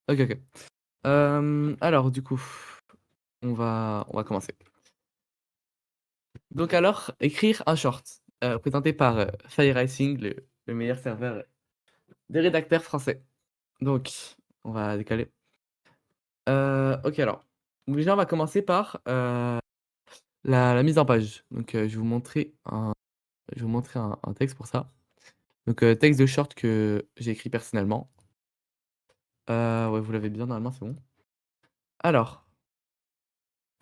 OK, OK. Alors du coup, on va commencer. Donc alors, écrire un short, présenté par, FireRacing, le meilleur serveur des rédacteurs français. Donc, on va décaler. OK alors, donc déjà on va commencer par, la mise en page. Donc, je vais vous montrer un texte pour ça. Donc, texte de short que j'ai écrit personnellement. Ouais, vous l'avez bien normalement, c'est bon. Alors,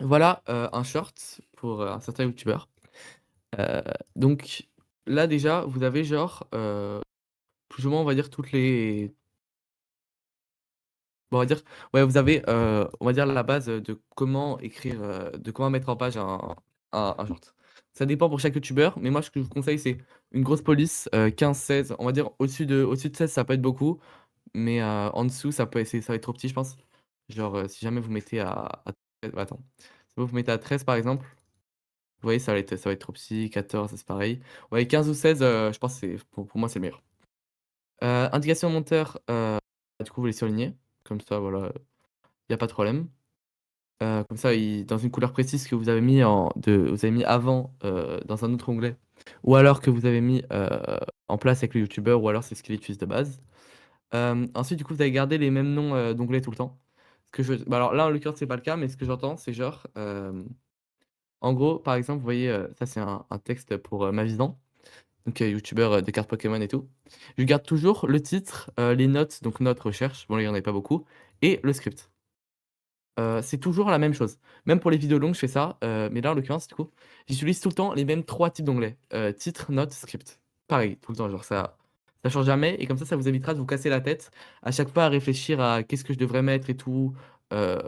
voilà, un short pour, un certain youtubeur. Heu, donc là déjà, vous avez genre, plus ou moins on va dire toutes les bon on va dire ouais vous avez, on va dire la base, de comment écrire, de comment mettre en page un short. Ça dépend pour chaque youtubeur, mais moi ce que je vous conseille c'est une grosse police, 15-16, on va dire au-dessus de 16 ça peut être beaucoup, mais, en dessous ça va être trop petit je pense. Genre, si jamais vous mettez à attends, si vous mettez à 13 par exemple, vous voyez ça va être trop petit, 14 c'est pareil. Ouais 15 ou 16, je pense que c'est pour moi c'est le meilleur. Indication monteur, du coup vous les surlignez, comme ça voilà, il y a pas de problème. Comme ça il dans une couleur précise que vous avez mis avant, dans un autre onglet ou alors que vous avez mis, en place avec le youtubeur ou alors c'est ce qu'il utilise de base. Ensuite du coup vous allez garder les mêmes noms, d'onglets tout le temps. Ce que je bah, alors là en l'occurrence c'est pas le cas, mais ce que j'entends c'est genre, en gros par exemple vous voyez, ça c'est un texte pour, Mavidan. Donc youtubeur, des cartes Pokémon et tout. Je garde toujours le titre, les notes, donc notes, recherche, bon là il y en avait pas beaucoup et le script. C'est toujours la même chose. Même pour les vidéos longues, je fais ça, mais là en l'occurrence du coup, j'utilise tout le temps les mêmes 3 types d'onglets, titre, notes, script. Pareil, tout le temps, genre ça change jamais et comme ça vous évitera de vous casser la tête à chaque fois à réfléchir à qu'est-ce que je devrais mettre et tout, heu,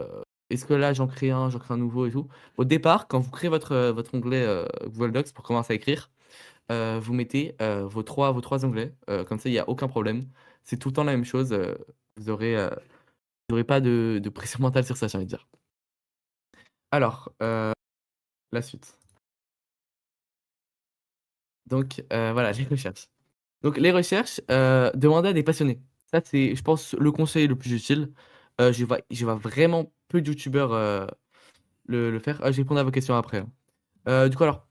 est-ce que là j'en crée un nouveau et tout. Au départ, quand vous créez votre onglet, Google Docs pour commencer à écrire, vous mettez, vos trois onglets, comme ça il y a aucun problème. C'est tout le temps la même chose, vous aurez pas de pression mentale sur ça, j'ai envie de dire. Alors, la suite. Donc, voilà, les recherches. Donc les recherches, demandez à des passionnés. Ça, c'est, je pense, le conseil le plus utile. Je vois vraiment peu de youtubeurs, le faire. Je vais répondre à vos questions après, hein. Du coup alors,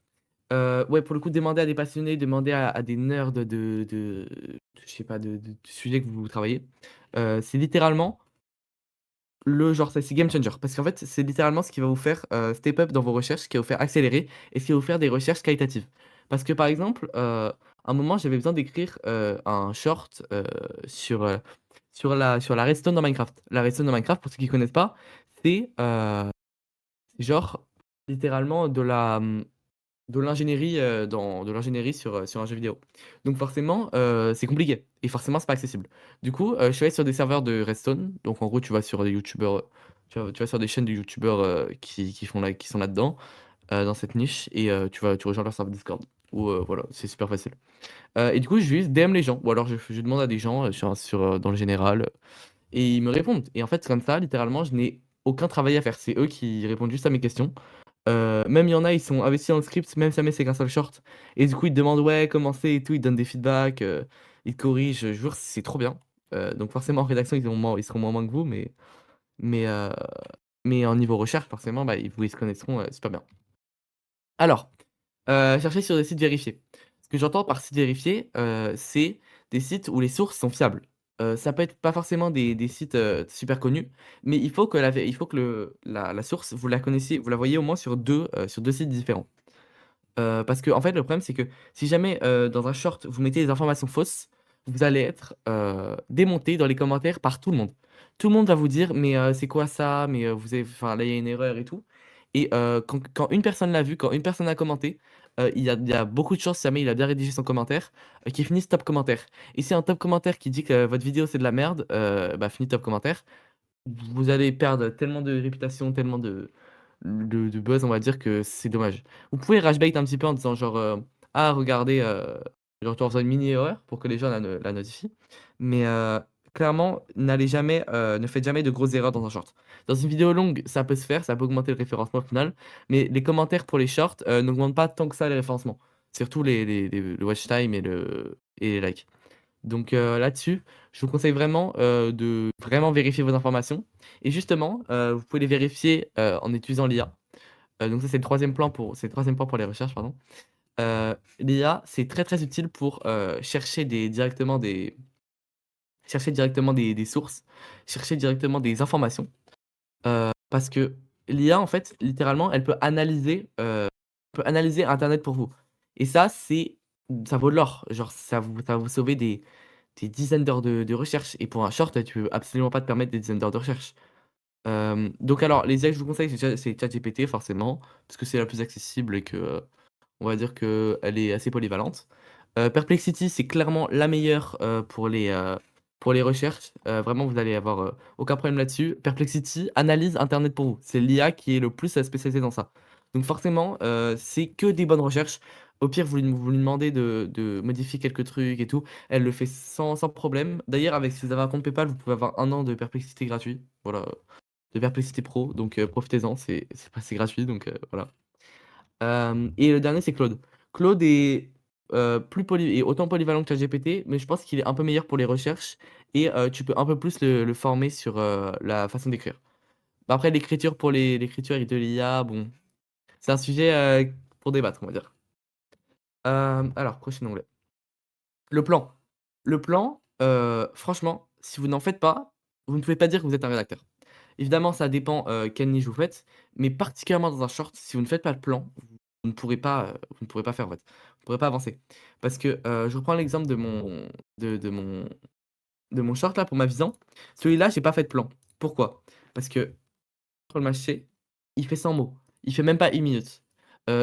ouais, pour le coup, demander à des passionnés, demander à des nerds je sais pas, de sujets que vous travaillez. C'est littéralement le genre, c'est game changer. Parce qu'en fait, c'est littéralement ce qui va vous faire, step up dans vos recherches, ce qui va vous faire accélérer et ce qui va vous faire des recherches qualitatives. Parce que par exemple, un moment, j'avais besoin d'écrire, un short, sur la redstone dans Minecraft. La redstone dans Minecraft, pour ceux qui connaissent pas, c'est, genre littéralement de l'ingénierie, sur un jeu vidéo. Donc forcément, c'est compliqué et forcément c'est pas accessible. Du coup, je suis allé sur des serveurs de Redstone, donc en gros tu vas sur des youtubeurs, tu vas sur des chaînes de youtubeurs, qui sont là-dedans, dans cette niche et tu rejoins leur serveur Discord ou voilà, c'est super facile. Et du coup, je vais juste DM les gens ou alors je demande à des gens, dans le général, et ils me répondent et en fait comme ça littéralement je n'ai aucun travail à faire. C'est eux qui répondent juste à mes questions. Même il y en a, ils sont investis dans le script, même si jamais c'est qu'un seul short et du coup, ils te demandent: «Ouais, comment c'est?» et tout, ils te donnent des feedbacks, ils te corrigent, je jure, c'est trop bien. Donc forcément en rédaction, ils seront moins que vous, mais heu, mais en niveau recherche, forcément, bah, ils se connaîtront, super bien. Alors, chercher sur des sites vérifiés. Ce que j'entends par site vérifié, c'est des sites où les sources sont fiables. Ça peut être pas forcément des sites, super connus, mais il faut que la source, vous la connaissiez, vous la voyez au moins sur 2 sites différents. Parce qu'en fait, le problème, c'est que si jamais, dans un short, vous mettez des informations fausses, vous allez être, démonté dans les commentaires par tout le monde. Tout le monde va vous dire: «Mais, c'est quoi ça? Mais, vous avez enfin, là, il y a une erreur et tout» et quand une personne l'a vu, quand une personne a commenté, il y a beaucoup de chances, si jamais il a bien rédigé son commentaire, qu'il finisse top commentaire et si un top commentaire qui dit que votre vidéo, c'est de la merde, bah, finit top commentaire. Vous allez perdre tellement de réputation, tellement de buzz, on va dire que c'est dommage. Vous pouvez rage bait un petit peu en disant genre, «Ah regardez», genre en faisant une mini erreur pour que les gens la notifient. Mais, clairement, ne faites jamais de grosses erreurs dans un short. Dans une vidéo longue, ça peut se faire, ça peut augmenter le référencement au final, mais les commentaires pour les shorts, n'augmentent pas tant que ça les référencements. Surtout le watch time et les likes. Donc là-dessus, je vous conseille vraiment, de vraiment vérifier vos informations et justement, vous pouvez les vérifier, en utilisant l'IA. Donc ça, c'est le 3e point pour les recherches, pardon. L'IA, c'est très, très utile pour, chercher directement des sources, chercher directement des informations. Parce que l'IA, en fait, littéralement, peut analyser internet pour vous et ça vaut de l'or. Genre, ça va vous sauver des dizaines d'heures de recherche et pour un short, tu peux absolument pas te permettre des dizaines d'heures de recherche. Donc alors, les IA que je vous conseille, c'est ChatGPT forcément, parce que c'est la plus accessible et que, on va dire qu'elle est assez polyvalente. Perplexity, c'est clairement la meilleure, pour les recherches. Vraiment, vous allez avoir, aucun problème là-dessus. Perplexity analyse internet pour vous. C'est l'IA qui est le plus, spécialisée dans ça. Donc forcément, c'est que des bonnes recherches. Au pire, vous lui demandez de modifier quelques trucs et tout. Elle le fait sans problème. D'ailleurs, si vous avez un compte PayPal, vous pouvez avoir 1 an de Perplexity gratuit. Voilà, de Perplexity Pro, donc profitez-en, c'est gratuit, donc voilà. Et le dernier, c'est Claude. Claude est autant polyvalent que ChatGPT, mais je pense qu'il est un peu meilleur pour les recherches et tu peux un peu plus le former sur, la façon d'écrire. Bah, après l'écriture et de l'IA, bon, c'est un sujet, pour débattre, on va dire. Alors prochain onglet. Le plan. Le plan, franchement, si vous n'en faites pas, vous ne pouvez pas dire que vous êtes un rédacteur. Évidemment, ça dépend, quelle niche vous faites, mais particulièrement dans un short, si vous ne faites pas de plan, vous ne pourrez pas faire, en fait. Vous ne pourrez pas avancer. Parce que, je reprends l'exemple de mon short là pour ma vision. Celui-là, j'ai pas fait de plan. Pourquoi? Parce que sur le marché, il fait 100 mots. Il fait même pas 1 minute.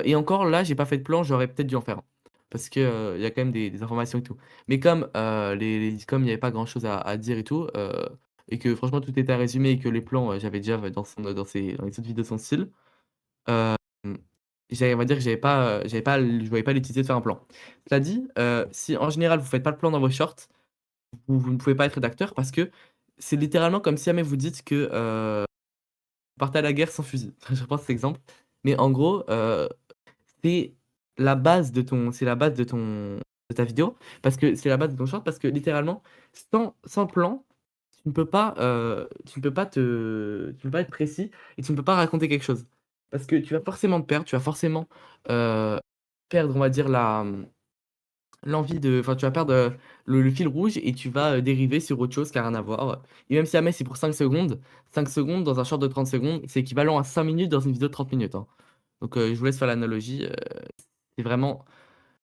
Et encore là, j'ai pas fait de plan, j'aurais peut-être dû en faire un. Parce que, il y a quand même des informations et tout. Mais comme, comme il y avait pas grand chose à dire et tout, et que franchement tout était à résumer et que les plans, j'avais déjà dans les autres vidéos de son style, hem, on va dire que je voyais pas l'utilité de faire un plan. Cela dit, si en général vous faites pas de plan dans vos shorts, vous ne pouvez pas être rédacteur parce que c'est littéralement comme si jamais vous dites que, partez à la guerre sans fusil. Je reprends cet exemple, mais en gros, c'est c'est la base de ta vidéo, parce que c'est la base de ton short, parce que littéralement, sans plan, tu ne peux pas être précis et tu ne peux pas raconter quelque chose. Parce que tu vas forcément te perdre, tu vas forcément, heu, perdre, on va dire, tu vas perdre, le fil rouge et tu vas, dériver sur autre chose qui a rien à voir, et même si jamais c'est pour 5 secondes dans un short de 30 secondes, c'est équivalent à 5 minutes dans une vidéo de 30 minutes, hein. Donc, je vous laisse faire l'analogie, c'est vraiment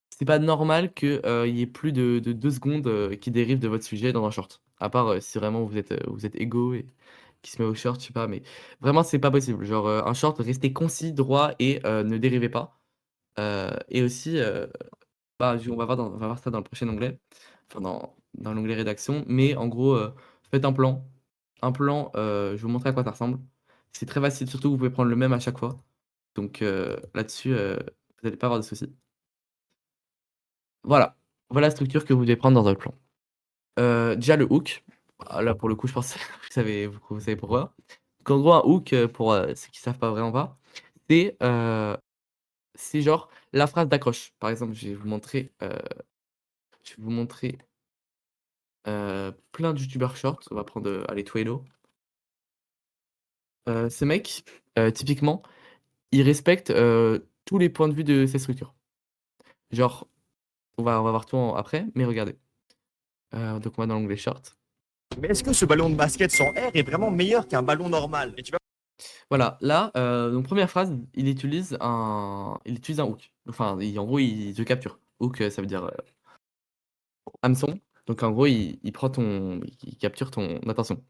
c'est pas normal que, il y ait plus de 2 secondes, qui dérivent de votre sujet dans un short. À part, si vraiment vous êtes égaux et qui se met au short, je sais pas, mais vraiment c'est pas possible. Genre, un short, restez concis, droit et ne dérivez pas. Et aussi, bah, on va voir ça dans le prochain onglet, enfin dans l'onglet rédaction, mais en gros, faites un plan. Un plan, je vais vous montrer à quoi ça ressemble. C'est très facile, surtout vous pouvez prendre le même à chaque fois. Donc, là-dessus, vous allez pas avoir de soucis. Voilà, voilà la structure que vous devez prendre dans un plan. Déjà le hook, là pour le coup je pense vous savez pourquoi. Donc en gros un hook, pour, ceux qui savent pas vraiment pas, c'est, heu, c'est genre la phrase d'accroche. Par exemple, je vais vous montrer, plein de youtubeurs shorts. On va prendre, allez Twelo. Ce mec, typiquement, il respecte, tous les points de vue de ses structures. Genre, on va voir tout en après, mais regardez. Donc on va dans l'onglet short. Mais est-ce que ce ballon de basket sans air est vraiment meilleur qu'un ballon normal? Et tu vas Voilà, là, donc première phrase, il utilise un hook. Enfin, en gros, il te capture. Hook, ça veut dire, hameçon. Donc en gros, il capture ton attention.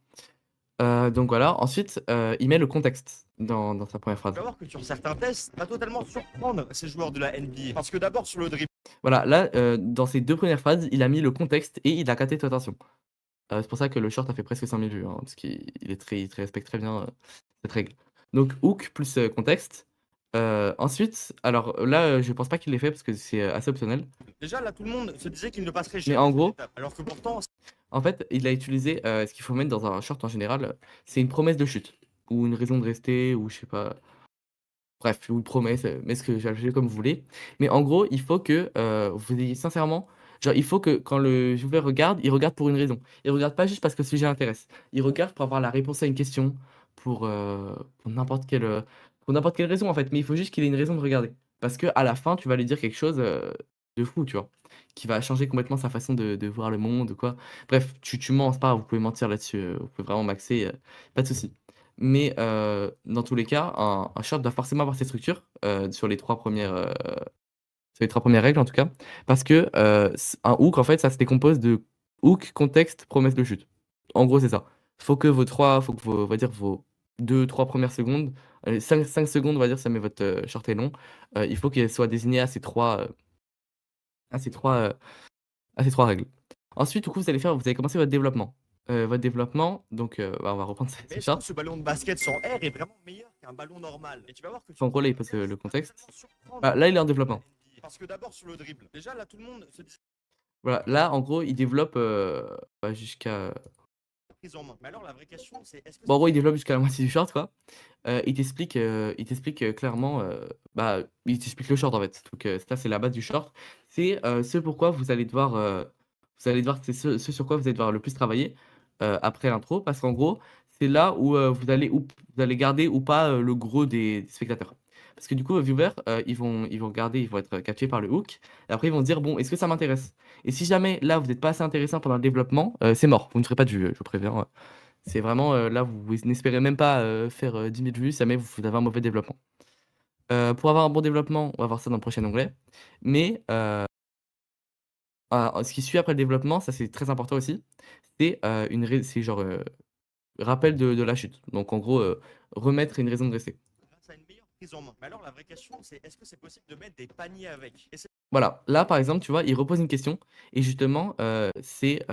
Donc voilà, ensuite, il met le contexte dans sa première phrase. voir que sur certains tests, va totalement surprendre ces joueurs de la NBA. Parce que d'abord, sur le dribble, Voilà, là, dans ses 2 premières phrases, il a mis le contexte et il a capté ton attention. C'est pour ça que le short a fait presque 100 000 vues, hein, parce il respecte très bien, cette règle. Donc hook plus, contexte. Ensuite, alors là, je pense pas qu'il l'ait fait parce que c'est, assez optionnel. déjà là, tout le monde se disait qu'il ne passerait Mais jamais en cette gros, étape. Alors que pourtant, en fait, il a utilisé, ce qu'il faut mettre dans un short en général, c'est une promesse de chute ou une raison de rester ou je sais pas, bref, ou une promesse, mais ce que appelez comme vous voulez. Mais en gros, il faut que, vous ayez sincèrement Genre, il faut que quand le viewer regarde, il regarde pour une raison. Il regarde pas juste parce que le sujet l'intéresse. Il regarde pour avoir la réponse à une question, pour pour n'importe quelle raison en fait. Mais il faut juste qu'il ait une raison de regarder. Parce que à la fin, tu vas lui dire quelque chose de fou, tu vois, qui va changer complètement sa façon de voir le monde ou quoi. Bref, tu mens, c'est pas grave, vous pouvez mentir là-dessus, vous pouvez vraiment maxer, pas de souci. Mais dans tous les cas, un short doit forcément avoir ses structures sur les 3 premières règles en tout cas, parce que, un hook en fait ça se décompose de hook, contexte, promesse de chute. En gros c'est ça. Faut que vos on va dire vos 2-3 premières secondes, allez 5 secondes on va dire si jamais votre, short est long, il faut qu'elles soient désignées à ces 3 heu, à ces 3 règles. Ensuite du coup vous allez commencer votre développement. Votre développement donc, bah, on va reprendre Mais ces est-ce que charts. ce ballon de basket sans air est vraiment meilleur qu'un ballon normal? Et tu vas voir que tu En peux gros là il faire pose, mieux, le ça va contexte. totalement surprendre Bah, là il est en de la développement. NBA. Parce que d'abord sur le dribble, déjà là tout le monde se dit Voilà, là en gros il développe, bah, jusqu'à prise en main. Mais alors la vraie question c'est est-ce que bon, en c'est gros, il développe jusqu'à la moitié du short, quoi. Il t'explique, clairement, bah, il t'explique le short, en fait. Donc, ça, c'est la base du short. C'est, ce pourquoi vous allez devoir c'est ce sur quoi vous allez devoir le plus travailler, après l'intro. Parce qu'en gros, c'est là où, vous allez garder ou pas, le gros des spectateurs. Parce que du coup, les viewers, ils vont être captés par le hook et après ils vont se dire: «Bon, est-ce que ça m'intéresse?» Et si jamais, là, vous êtes pas assez intéressant pendant le développement, c'est mort. Vous ne ferez pas de vue, je vous préviens, c'est vraiment, là, vous n'espérez même pas, faire, 10 000 vues si jamais vous avez un mauvais développement. Pour avoir un bon développement, on va voir ça dans le prochain onglet. Mais, ce qui suit après le développement, ça c'est très important aussi, c'est genre, rappel de la chute. Donc en gros, remettre une raison de rester. grâce à une meilleure prise en main. Mais alors la vraie question c'est est-ce que c'est possible de mettre des paniers avec? Et c'est Voilà, là, par exemple, tu vois, il repose une question et justement, c'est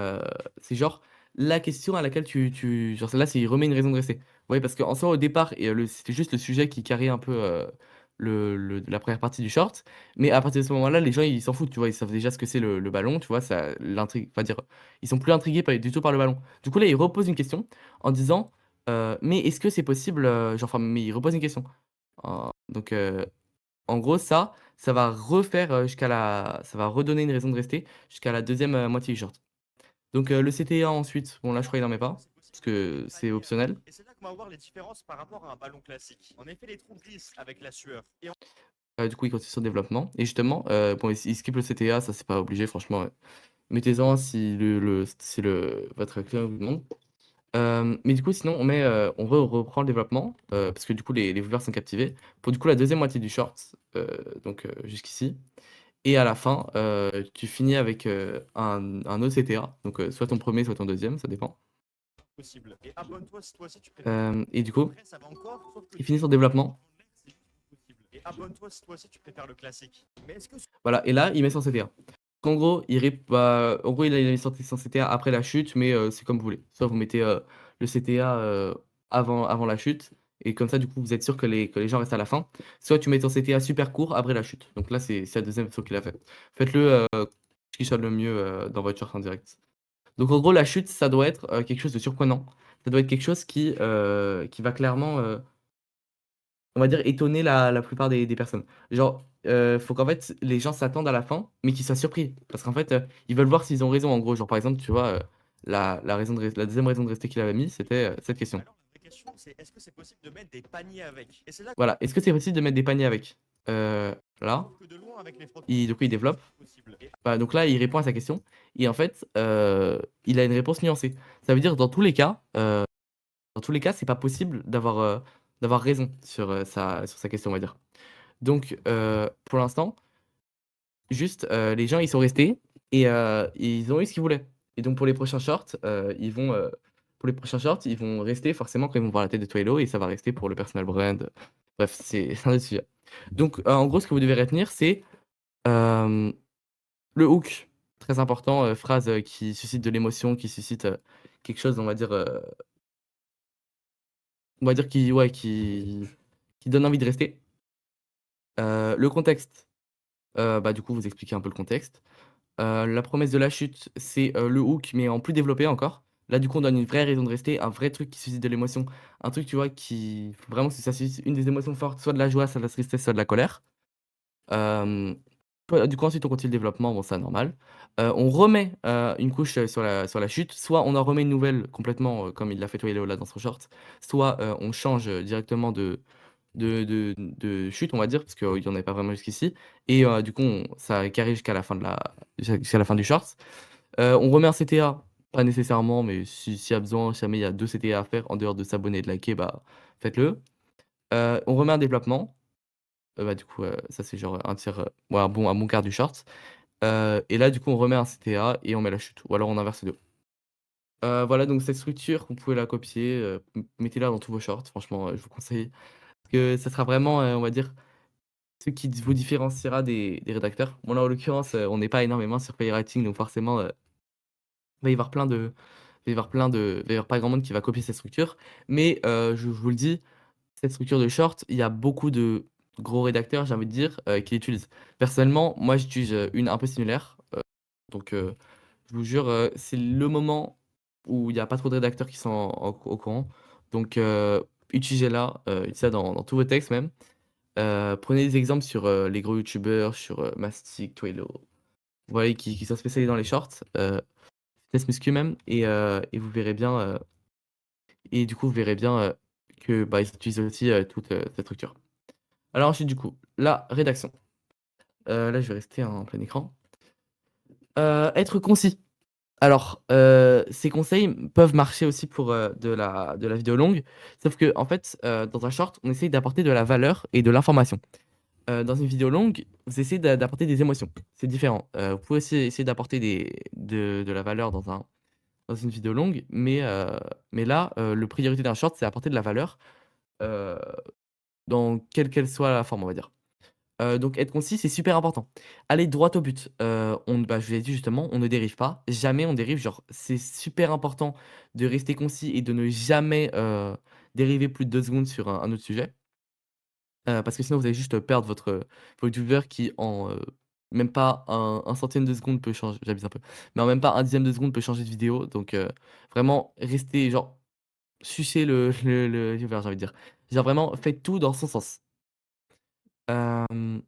genre la question à laquelle genre celle-là, c'est il remet une raison de rester. Oui, parce qu'en soi, au départ c'était juste le sujet qui carrait un peu, le la première partie du short, mais à partir de ce moment-là, les gens, ils s'en foutent, tu vois? Ils savent déjà ce que c'est le ballon, tu vois? Ça l'intrigue, enfin dire, ils sont plus intrigués du tout par le ballon. Du coup, là, il repose une question en disant, «Mais est-ce que c'est possible?» genre, enfin, mais il repose une question. Donc en gros, ça va refaire, ça va redonner une raison de rester jusqu'à la deuxième e moitié du short. Donc, le CTA ensuite, bon là je crois il en met est-ce que pas, c'est possible parce de mettre des que c'est paniers avec? optionnel. Et c'est là qu'on va voir les différences par rapport à un ballon classique. En effet, les trous glissent avec la sueur. Et Du coup il continue son développement et justement, bon il skip le CTA, ça c'est pas obligé franchement, mettez-en si votre client vous demande. Mais du coup sinon on reprend le développement, parce que du coup les viewers sont captivés, pour du coup la deuxième moitié du short, donc, jusqu'ici. Et à la fin, tu finis avec, un autre CTA, donc, soit ton premier soit ton deuxième ça dépend. possible. Et abonne-toi si toi aussi tu préfères. Et du coup, Après, ça va encore, sauf que il tu finit son vois que développement. c'est juste possible. Et abonne-toi si toi aussi tu préfères le classique. Mais est-ce que Voilà et là, il met son CTA. En gros, en gros, il a mis son CTA après la chute, mais, c'est comme vous voulez. Soit vous mettez, le CTA, avant la chute et comme ça, du coup, vous êtes sûr que les gens restent à la fin. Soit tu mets ton CTA super court après la chute. Donc là, c'est la deuxième option qu'il a fait. Faites-le, ce qui sonne le mieux, dans votre short en direct. Donc en gros, la chute, ça doit être, quelque chose de surprenant. Ça doit être quelque chose qui va clairement, on va dire étonner la plupart des personnes. Genre, faut qu'en fait les gens s'attendent à la fin, mais qu'ils soient surpris. Parce qu'en fait, ils veulent voir s'ils ont raison en gros. Genre par exemple, tu vois, la deuxième raison de rester qu'il avait mis, c'était, cette question. alors la vraie question c'est est-ce que c'est possible de mettre des paniers avec? Et c'est là Voilà, est-ce que c'est possible de mettre des paniers avec? Là, que de loin avec les frottements. du coup il développe. Possible. Et Bah, donc là, il répond à sa question et en fait, il a une réponse nuancée. Ça veut dire dans tous les cas, c'est pas possible d'avoir raison sur sa question, on va dire. Donc, pour l'instant, juste, les gens, ils sont restés et ils ont eu ce qu'ils voulaient. Et donc pour les prochains shorts, ils vont rester forcément quand ils vont voir la tête de Twilo et ça va rester pour le personal brand. Bref, c'est un autre sujet. Donc, en gros, ce que vous devez retenir, c'est, hem, le hook, très important, phrase, qui suscite de l'émotion, qui suscite, quelque chose, on va dire qui donne envie de rester. Le contexte, bah, du coup, vous expliquez un peu le contexte. La promesse de la chute, c'est, le hook, mais en plus développé encore. Là, du coup, on donne une vraie raison de rester, un vrai truc qui suscite de l'émotion, un truc, tu vois, qui vraiment, si ça suscite une des émotions fortes, soit de la joie, soit de la tristesse, soit de la colère. Hem Du coup, ensuite, on continue le développement, bon, ça, normal. On remet, une couche, sur la chute. Soit on en remet une nouvelle complètement, comme il l'a fait Twilio là dans son short, soit, on change, directement de chute, on va dire, parce qu'il y en avait pas vraiment jusqu'ici et du coup, ça carry jusqu'à la fin jusqu'à la fin du short. On remet un CTA, pas nécessairement, mais s'il y a besoin, si jamais il y a 2 CTA à faire en dehors de s'abonner et de liker, bah, faites-le. On remet un développement, bah, du coup, ça c'est genre un tiers, ouais, un bon quart du short. Et là, du coup, on remet un CTA et on met la chute ou alors on inverse les 2. Voilà, donc cette structure, vous pouvez la copier, mettez-la dans tous vos shorts, franchement, je vous conseille. Parce que ça sera vraiment, on va dire, ce qui vous différenciera des rédacteurs. Bon là, en l'occurrence, on n'est pas énormément sur Playwriting, donc forcément, il va y avoir plein de il va y avoir pas grand monde qui va copier cette structure. Mais, je vous le dis, cette structure de short, il y a beaucoup de gros rédacteurs, j'ai envie de dire, qui l'utilisent. Personnellement, moi, j'utilise, une un peu similaire, donc, je vous jure, c'est le moment où il y a pas trop de rédacteurs qui sont au courant. Donc, utilisez-la, utilisez-la dans tous vos textes même. Prenez des exemples sur, les gros youtubeurs, sur, Mastic, Twilio, vous voyez, qui sont spécialisés dans les shorts, Fitness Muscu même et vous verrez bien, et du coup, vous verrez bien, que, bah, ils utilisent aussi, toute, cette structure. Alors ensuite, du coup, la rédaction. Là, je vais rester en plein écran. Être concis. Alors, ces conseils peuvent marcher aussi pour, de la vidéo longue, sauf qu'en fait, dans un short, on essaye d'apporter de la valeur et de l'information. Dans une vidéo longue, vous essayez d'apporter des émotions. C'est différent. Vous pouvez aussi essayer d'apporter de la valeur dans une vidéo longue, mais là, le priorité d'un short, c'est apporter de la valeur, heu, dans quelle qu'elle soit la forme, on va dire. Donc être concis, c'est super important. Aller droit au but. Je vous l'ai dit justement, on ne dérive pas. Jamais on dérive. Genre, c'est super important de rester concis et de ne jamais, dériver plus de 2 secondes sur un autre sujet. Parce que sinon vous allez juste perdre votre viewer qui en, même pas un centième de seconde peut changer, j'abuse un peu, mais en même pas un dixième de seconde peut changer de vidéo, donc vraiment restez genre sucez le viewer, j'ai envie de dire. Genre vraiment faites tout dans son sens.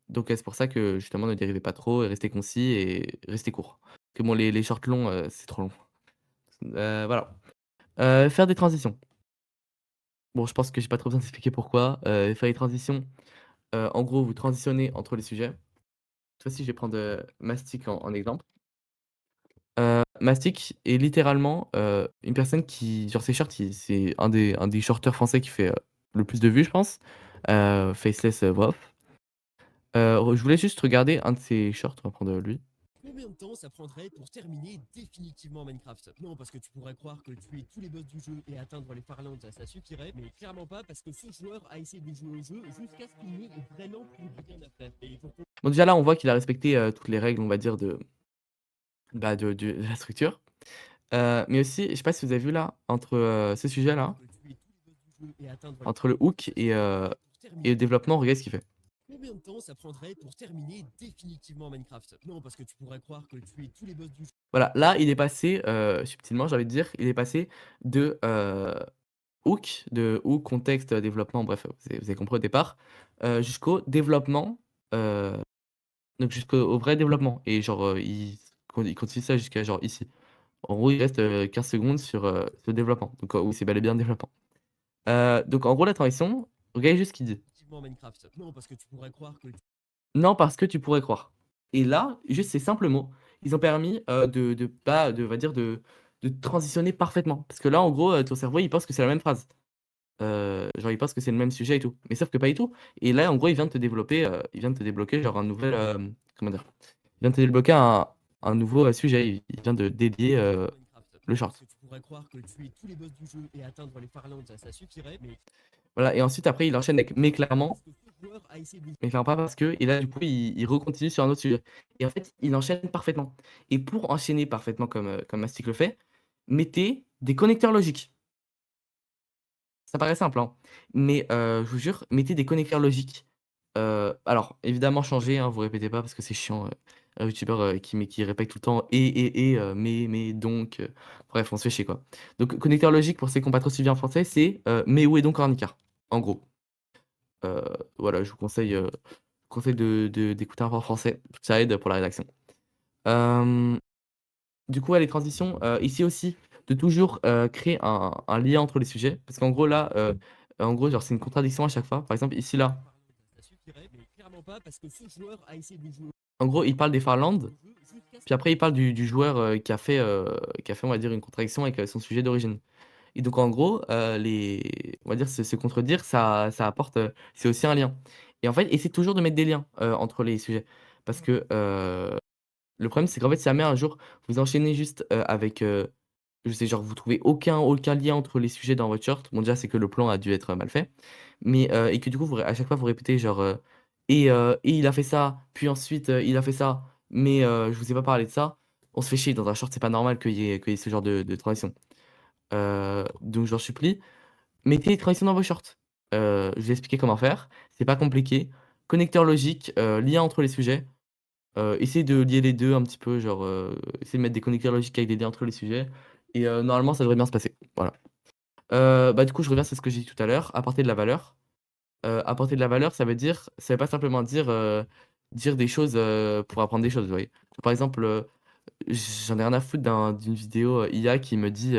Donc c'est pour ça que justement ne dérivez pas trop et restez concis et restez court. Parce que bon les shorts longs, c'est trop long. Voilà. Faire des transitions. Bon je pense que j'ai pas trop besoin d'expliquer pourquoi. Faire des transitions, en gros vous transitionnez entre les sujets. Cette fois-ci je vais prendre, Mastic en exemple. Mastic est littéralement, une personne qui sur ses shorts, c'est un des shorteurs français qui fait, le plus de vues je pense. Faceless, voix off. Je voulais juste regarder un de ses shorts, on va prendre, lui. Combien de temps ça prendrait pour terminer définitivement Minecraft? Non, parce que tu pourrais croire que tuer tous les boss du jeu et atteindre les Farlands, ça suffirait, mais clairement pas, parce que ce joueur a essayé de jouer au jeu jusqu'à ce qu'il n'y ait vraiment plus rien à faire. Et pour Bon déjà là on voit qu'il a respecté, toutes les règles on va dire de la structure. Mais aussi, je sais pas si vous avez vu là, entre, ce sujet-là, que tuer tous les boss du jeu et atteindre les entre le hook et le développement, regardez ce qu'il fait. Combien de temps ça prendrait pour terminer définitivement Minecraft? Non, parce que tu pourrais croire que tuer tous les boss du jeu Voilà, là il est passé, subtilement j'ai envie de dire, il est passé de, hook, contexte, développement, bref, vous avez compris au départ, jusqu'au développement, heu, donc jusqu'au vrai développement et genre, il continue ça jusqu'à genre ici. En gros, il reste, 15 secondes sur le développement, donc oui, c'est bel et bien le développement. Donc en gros, la transition, regardez juste ce qu'il dit. définitivement Minecraft. Non, parce que tu pourrais croire que Non, parce que tu pourrais croire. Et là, juste ces simples mots, ils ont permis, de pas de on va dire de transitionner parfaitement. Parce que là, en gros, ton cerveau, il pense que c'est la même phrase. Genre, il pense que c'est le même sujet et tout. Mais sauf que pas du tout. Et là, en gros, il vient de te débloquer genre un nouvel, comment dire? Il vient de te débloquer un nouveau, sujet. Il vient de dédier, Minecraft. le Non, parce short. que tu pourrais croire que tuer tous les boss du jeu et atteindre les Farlands, ça suffirait, mais Voilà et ensuite après il enchaîne avec mais clairement, parce que ce joueur a essayé de mais clairement pas parce que et là du coup il recontinue sur un autre sujet. Et en fait, il enchaîne parfaitement. Et pour enchaîner parfaitement comme Mastic le fait, mettez des connecteurs logiques. Ça paraît simple, hein, mais je vous jure, mettez des connecteurs logiques. Alors évidemment changez, hein, vous répétez pas parce que c'est chiant, un youtubeur, qui répète tout le temps mais donc, bref on se fait chier quoi. Donc connecteur logique pour ceux qui ont pas trop suivi en français, c'est, mais où est donc Ornicar? En gros. Voilà, je vous conseille, conseille d'écouter un peu en français, ça aide pour la rédaction. Hem, du coup, ouais, les transitions, ici aussi, de toujours, créer un lien entre les sujets parce qu'en gros là, en gros, genre, c'est une contradiction à chaque fois. Par exemple, ici là, Ça suffirait, mais clairement pas parce que ce joueur a essayé de jouer en gros, il parle des Farlands, au jeu jusqu'à ce puis après il parle du joueur, qui a fait, on va dire, une contradiction avec, son sujet d'origine. Et donc en gros, les on va dire se contredire, ça apporte, c'est aussi un lien. Et en fait, essaie toujours de mettre des liens, entre les sujets. Parce que, le problème, c'est qu'en fait, si jamais un jour vous enchaînez juste, avec, je sais, genre vous trouvez aucun lien entre les sujets dans votre short, bon déjà c'est que le plan a dû être mal fait, mais, et que du coup vous ré à chaque fois vous répétez genre, et il a fait ça, puis ensuite, il a fait ça, mais, je vous ai pas parlé de ça. On se fait chier dans un short, c'est pas normal qu'il y ait ce genre de transition. Donc je vous en supplie, mettez les transitions dans vos shorts. Je vais expliquer comment faire, c'est pas compliqué. Connecteur logique, lien entre les sujets, essayez de lier les 2 un petit peu, genre, essayez de mettre des connecteurs logiques avec des liens entre les sujets et normalement ça devrait bien se passer. Voilà. Bah, du coup, je reviens sur ce que j'ai dit tout à l'heure, apporter de la valeur. Apporter de la valeur, ça veut pas simplement dire, dire des choses, pour apprendre des choses, vous voyez? Par exemple, j'en ai rien à foutre d'une vidéo, IA qui me dit,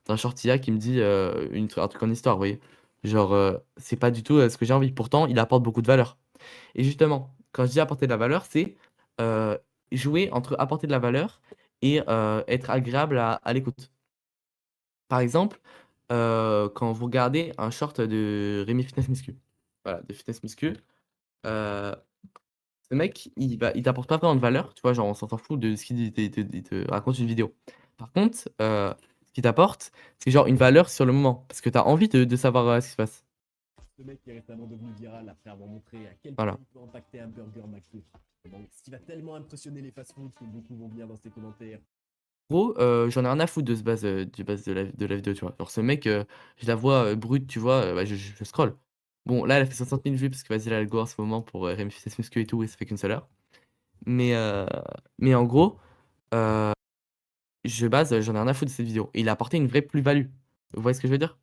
d'un short IA qui me dit, un truc en histoire, vous voyez? Genre, c'est pas du tout, ce que j'ai envie. Pourtant, il apporte beaucoup de valeur. Et justement, quand je dis apporter de la valeur, c'est, heu, jouer entre apporter de la valeur et être agréable à l'écoute. Par exemple, quand vous regardez un short de Rémi Fitness Muscu, voilà, de Fitness Muscu, heu, ce mec, il t'apporte pas vraiment de valeur, tu vois? Genre, on s'en fout de ce qu'il dit, il te raconte une vidéo. Par contre, ce qu'il t'apporte, c'est genre une valeur sur le moment, parce que tu as envie de savoir, ce qui se passe. ce mec qui est récemment devenu viral après avoir montré à quel point Voilà. il peut impacter un burger McDo. Donc, ce qui va tellement impressionner les fast-food que beaucoup vont venir dans ses commentaires. En gros, j'en ai rien à foutre de ce base, du base de la vidéo, tu vois? Genre ce mec, je la vois, brute, tu vois? Bah, je scrolle. Bon, là, elle a fait 60 000 vues parce que vas-y, elle a le go en ce moment pour, Rémi Fitness Muscu et tout et ça fait qu'une seule heure. Mais, mais en gros, heu, j'en ai rien à foutre de cette vidéo et il a apporté une vraie plus-value. Vous voyez ce que je veux dire?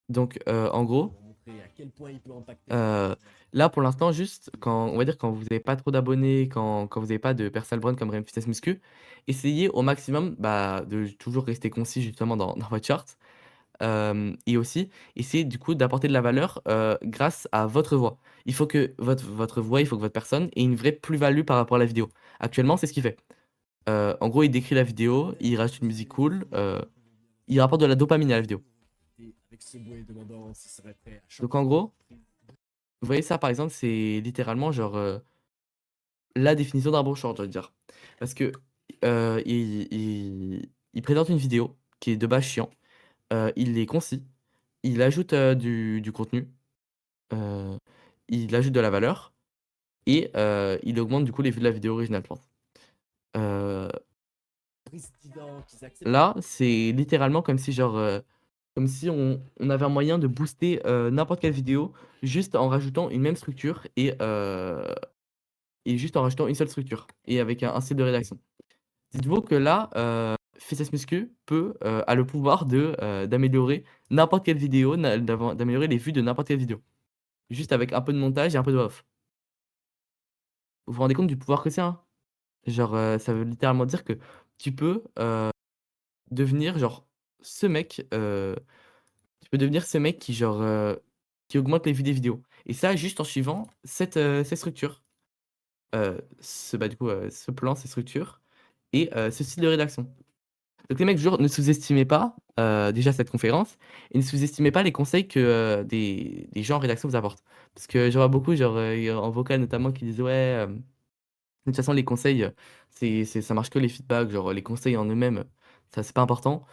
Donc, en gros, Pour montrer à quel point il peut impacter. Heu, là, pour l'instant, juste quand on va dire quand vous avez pas trop d'abonnés, quand vous avez pas de personal brand comme Rémi Fitness Muscu, essayez au maximum, bah, de toujours rester concis justement dans votre chart. Et aussi, essayez du coup d'apporter de la valeur, grâce à votre voix. Il faut que votre voix, il faut que votre personne ait une vraie plus-value par rapport à la vidéo. Actuellement, c'est ce qu'il fait. En gros, il décrit la vidéo, il rajoute une musique cool, il rapporte de la dopamine à la vidéo. Avec ce bruit demandant s'il serait prêt à Donc changer. en gros, vous voyez ça par exemple, c'est littéralement genre, la définition d'un bon short, j'ai envie de dire. Parce que, il présente une vidéo qui est de base chiant, il est concis, il ajoute, du contenu, heu, il ajoute de la valeur et il augmente du coup les vues de la vidéo originale, je pense. Heu, Président, qu'ils acceptent. là, c'est littéralement comme si genre, comme si on avait un moyen de booster, n'importe quelle vidéo juste en rajoutant une même structure et juste en rajoutant une seule structure et avec un style de rédaction. Dites-vous que là, Fitness Muscu a le pouvoir d'améliorer n'importe quelle vidéo, d'améliorer les vues de n'importe quelle vidéo. Juste avec un peu de montage et un peu de voix off. Vous vous rendez compte du pouvoir que c'est, hein? Genre, ça veut littéralement dire que tu peux, devenir genre ce mec, tu peux devenir ce mec qui genre, qui augmente les vues des vidéos et ça juste en suivant cette structure, du coup, ce plan, ces structures et ce style de rédaction. Donc les mecs, je vous jure, ne sous-estimez pas, déjà cette conférence et ne sous-estimez pas les conseils que, des gens en rédaction vous apportent. Parce que j'en vois beaucoup, genre, en vocal notamment qui disent: «Ouais, de toute façon les conseils, ça marche que les feedbacks, genre les conseils en eux-mêmes, ça c'est pas important».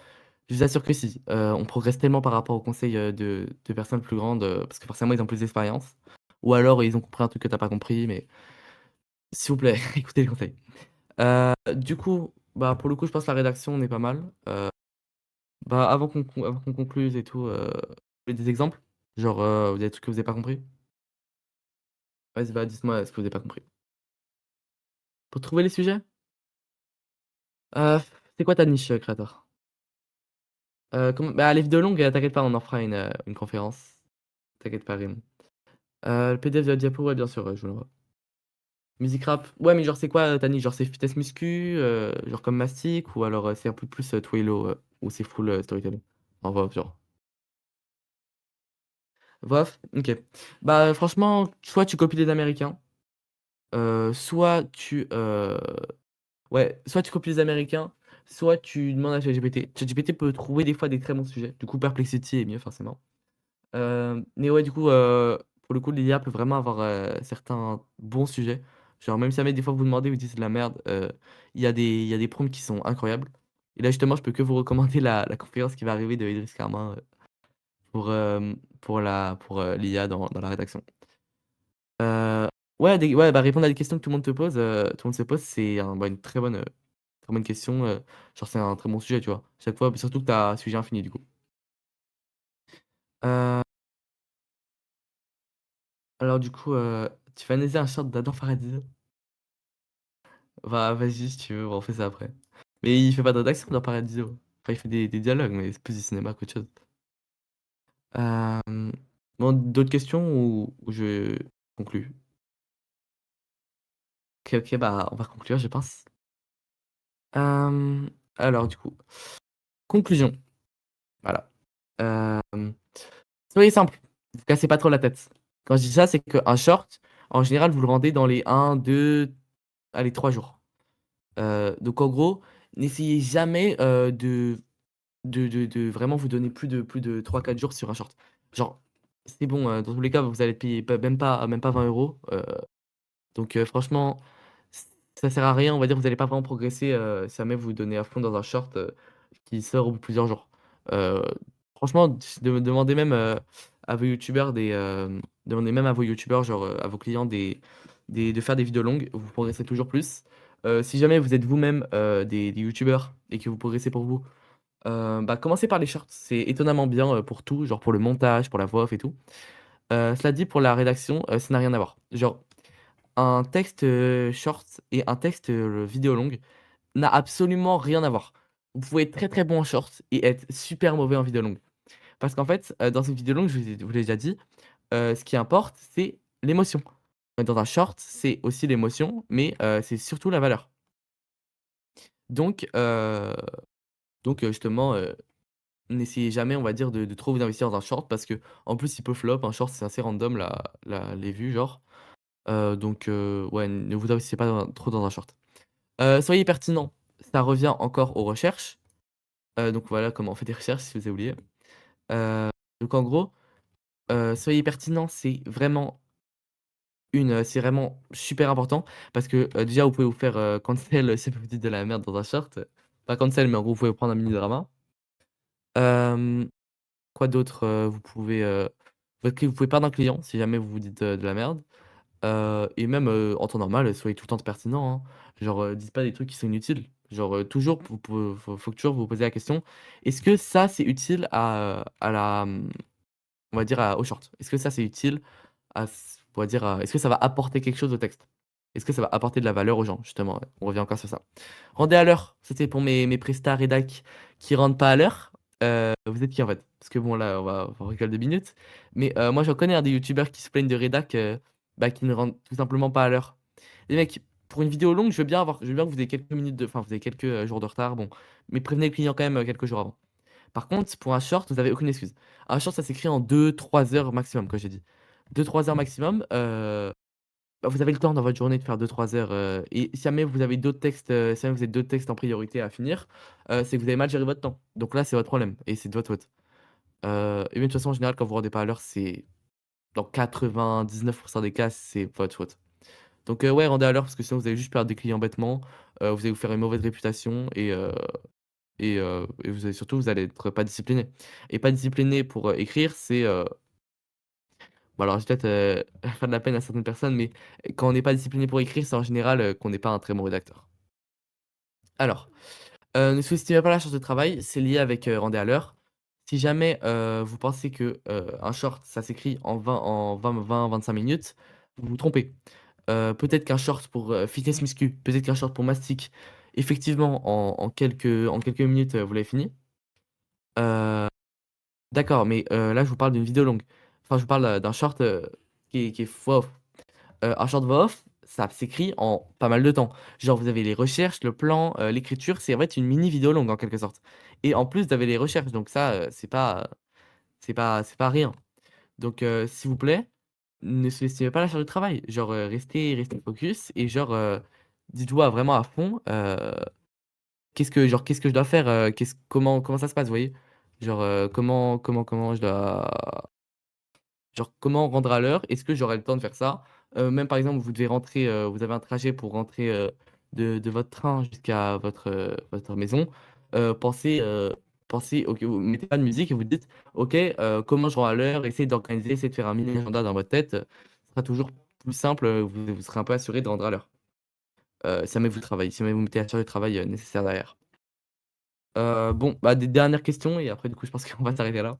Je vous assure que si, on progresse tellement par rapport aux conseils, de personnes plus grandes, parce que forcément ils ont plus d'expérience ou alors ils ont compris un truc que tu as pas compris, mais s'il vous plaît, écoutez les conseils. Du coup, bah, pour le coup, je pense que la rédaction, on est pas mal. Bah, avant qu'on concluse et tout, vous avez des exemples? Genre, des trucs que vous avez pas compris? Vas-y, bah, dites-moi ce que vous avez pas compris. Pour trouver les sujets? Heu, c'est quoi ta niche, créateur? Comment bah, les vidéos longues, t'inquiète pas, on en fera une conférence. T'inquiète pas, Rim. Le PDF de la diapo, ouais, bien sûr, ouais, je vous l'envoie. Musique rap, ouais, mais genre, c'est quoi, Tani? Genre, c'est fitness muscu, genre comme Mastic, ou alors c'est un peu plus Twilo, ou c'est full storytelling? En voix off, genre. Voix off? Ok. Bah, franchement, soit tu copies les Américains, soit ouais, soit tu copies les Américains, soit tu demandes à ChatGPT. ChatGPT peut trouver des fois des très bons sujets. Du coup, Perplexity est mieux, forcément. Mais ouais, du coup, pour le coup, l'IA peut vraiment avoir, certains bons sujets. Genre, même si jamais des fois vous demandez, vous dites: «C'est de la merde», il y a des prompts qui sont incroyables. Et là, justement, je peux que vous recommander la conférence qui va arriver de Idriss Carmin, pour l'IA dans la rédaction. Heu, ouais, bah, répondre à des questions que tout le monde te pose, tout le monde se pose, c'est une très bonne question, genre, c'est un très bon sujet, tu vois? Chaque fois, surtout que tu as sujet infini, du coup. Heu, alors du coup, tu vas analyser un short d'Adam Faradiz. Bah, vas-y, si tu veux, on fait ça après. Mais il fait pas de rédaction dans Paradiso. Enfin, il fait des dialogues, mais c'est plus du cinéma qu'autre chose. Hem, bon, d'autres questions ou je conclue? OK, OK, bah, on va conclure, je pense. Alors du coup, conclusion, voilà. Hem, soyez simple, vous cassez pas trop la tête. Quand je dis ça, c'est qu'un short, en général, vous le rendez dans les 1, 2, allez 3 jours. Donc en gros, n'essayez jamais, de vraiment vous donner plus de 3, 4 jours sur un short. Genre, c'est bon, dans tous les cas, vous allez être payé même pas 20 €, donc franchement, ç ça sert à rien, on va dire, vous allez pas vraiment progresser, si jamais vous vous donnez à fond dans un short, qui sort au bout de plusieurs jours. Heu, franchement, demandez même, à vos youtubeurs demandez même à vos youtubeurs, genre, à vos clients de faire des vidéos longues, vous progresserez toujours plus. Si jamais vous êtes vous-même, des youtubeurs et que vous progressez pour vous, bah, commencez par les shorts, c'est étonnamment bien, pour tout, genre pour le montage, pour la voix off et tout. Cela dit, pour la rédaction, ça n'a rien à voir. Genre, un texte, short et un texte, vidéo longue n'a absolument rien à voir. Vous pouvez être très, très bon en short et être super mauvais en vidéo longue. Parce qu'en fait, dans une vidéo longue, je vous l'ai déjà dit, ce qui importe, c'est l'émotion. Dans un short, c'est aussi l'émotion, mais c'est surtout la valeur. Donc justement, n'essayez jamais, on va dire, de trop vous investir dans un short parce que en plus, il peut flop. Un short, c'est assez random les vues, genre. Donc ouais, ne vous investissez pas trop dans un short. Soyez pertinent, ça revient encore aux recherches. Donc voilà comment on fait des recherches, si vous avez oublié. Heu, donc en gros, soyez pertinent, c'est vraiment super important parce que, déjà, vous pouvez vous faire, cancel si vous dites de la merde dans un short. Pas cancel, mais en gros, vous pouvez prendre un mini drama. Hem Quoi d'autre? Vous pouvez perdre un client si jamais vous vous dites, de la merde, et même, en temps normal, soyez tout le temps pertinent, hein. Genre, dites pas des trucs qui sont inutiles. Genre, toujours vous pou faut que toujours vous posez la question: «Est-ce que ça, c'est utile on va dire au short? Est-ce que ça, c'est utile on va dire est-ce que ça va apporter quelque chose au texte? Est-ce que ça va apporter de la valeur aux gens?» Justement, ouais, on revient encore sur ça. Rendez à l'heure, c'était pour mes prestats rédac qui rendent pas à l'heure. Vous êtes qui en fait? Parce que bon là, on rigole 2 minutes, mais moi j'en connais, hein, des youtubeurs qui se plaignent de rédac, bah, qui ne rendent tout simplement pas à l'heure. Les mecs, pour une vidéo longue, je veux bien que vous ayez quelques minutes vous avez quelques, jours de retard, bon, mais prévenez le client quand même, quelques jours avant. Par contre, pour un short, vous avez aucune excuse. Un short, ça s'écrit en 2, 3 heures maximum, comme j'ai dit. 2, 3 heures maximum, bah, vous avez le temps dans votre journée de faire 2, 3 heures, et si jamais vous avez d'autres textes, si jamais vous avez d'autres textes en priorité à finir, c'est que vous avez mal géré votre temps. Donc là, c'est votre problème et c'est de votre faute. Et même de toute façon, en général, quand vous rendez pas à l'heure, c'est dans 99 des cas, c'est votre faute. Donc ouais, rendez à l'heure parce que sinon vous allez juste perdre des clients bêtement, vous allez vous faire une mauvaise réputation et vous allez être pas discipliné et pas discipliné pour, écrire, c'est, bon alors je vais peut-être, faire de la peine à certaines personnes, mais quand on n'est pas discipliné pour écrire, c'est en général, qu'on n'est pas un très bon rédacteur. Alors, ne sous-estimez pas la charge de travail, c'est lié avec, rendez à l'heure. Si jamais, vous pensez que, un short, ça s'écrit en 20-25 minutes, vous vous trompez. Peut-être qu'un short pour, fitness muscu, peut-être qu'un short pour mastic, effectivement, en quelques minutes, vous l'avez fini. Heu, d'accord, mais là, je vous parle d'une vidéo longue. Enfin, je vous parle, d'un short, qui est voix off. Un short voix off, ça s'écrit en pas mal de temps. Genre, vous avez les recherches, le plan, l'écriture, c'est en fait une mini vidéo longue en quelque sorte. Et en plus, vous avez les recherches, donc ça, c'est pas rien. Donc, s'il vous plaît, ne sous-estimez pas la charge de travail. Genre, restez focus et genre, dites-vous vraiment à fond, qu'est-ce que je dois faire, comment ça se passe, vous voyez? Genre, comment je dois genre, comment rendre à l'heure? Est-ce que j'aurai le temps de faire ça? Même par exemple, vous devez rentrer, vous avez un trajet pour rentrer, de votre train jusqu'à votre maison, pensez OK, vous mettez pas de musique et vous dites: «OK, comment je rends à l'heure?» Essayez d'organiser, essayez de faire un mini agenda dans votre tête, ce sera toujours plus simple, vous serez un peu assuré de rendre à l'heure. Si jamais vous travaillez, si jamais vous mettez la charge de travail, nécessaire derrière. Bon, bah, des dernières questions et après du coup, je pense qu'on va s'arrêter là.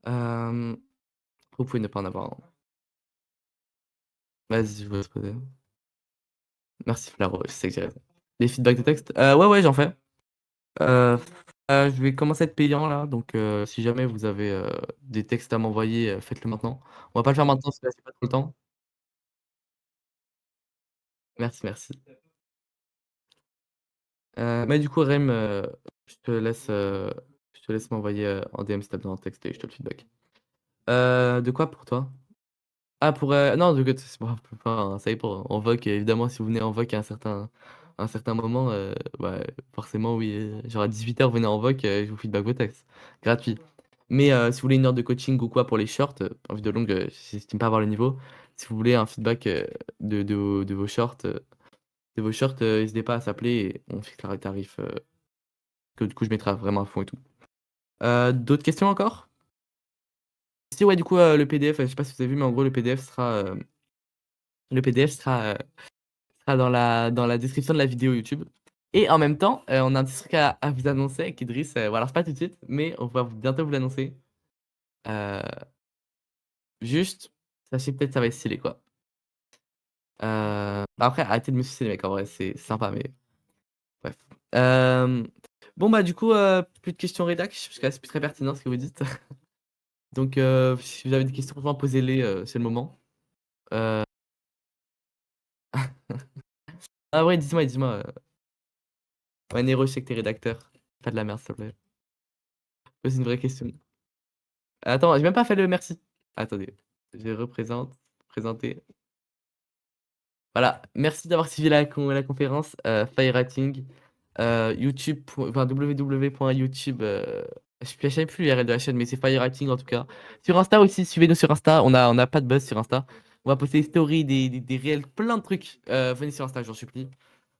Hem, vous pouvez ne pas en avoir, hein. Vas-y, je vous laisse poser. Merci Flaro, je sais que j'ai raison. Les feedbacks de texte? Ouais, ouais, j'en fais. Heu je vais commencer à être payant là, donc si jamais vous avez, des textes à m'envoyer, faites-le maintenant. On va pas le faire maintenant parce que là, j'ai pas trop le temps. Merci, merci. Mais du coup Rem, je te laisse m'envoyer, en DM si tu as besoin d'un texte et je te le feedback. De quoi pour toi? Ah pour, non de c'est bon, enfin, ça dépend. En voc, évidemment, si vous venez en voc à un certain moment, bah, forcément oui, genre à 18h vous venez en voc, je vous feedback vos textes. Gratuit. Mais, si vous voulez une heure de coaching ou quoi pour les shorts, en vidéo longue, j'estime pas avoir le niveau. Si vous voulez un feedback, de vos shorts, n'hésitez pas à s'appeler et on fixera les tarifs, que du coup je mettrai vraiment à fond et tout. D'autres questions encore? Si ouais, du coup, le PDF, je sais pas si vous avez vu, mais en gros le PDF sera dans la description de la vidéo YouTube et en même temps, on a un petit truc à vous annoncer avec Idriss, bon alors c'est pas tout de suite, mais on va bientôt vous l'annoncer. Heu, juste, sachez peut-être ça va être stylé, quoi. Après arrêtez de me sucer les mecs, en vrai, c'est sympa, mais bref. Hem, bon, bah, du coup, plus de questions rédac, parce que là, c'est plus très pertinent ce que vous dites. Donc, si vous avez des questions, franchement, posez-les, c'est le moment. Heu, ah ouais, dis-moi, ouais, Nero, je sais que tu es rédacteur. Pas de la merde, s'il te plaît. Pose une vraie question. Attends, j'ai même pas fait le merci. Attendez, je représente, présenter. Voilà, merci d'avoir suivi la conférence, Firewriting, YouTube enfin www.youtube, je sais plus l'URL de la chaîne, mais c'est Firewriting en tout cas. Sur Insta aussi, suivez-nous sur Insta, on a pas de buzz sur Insta. On va poster des stories, des réels, plein de trucs. Venez sur Insta, j'en supplie.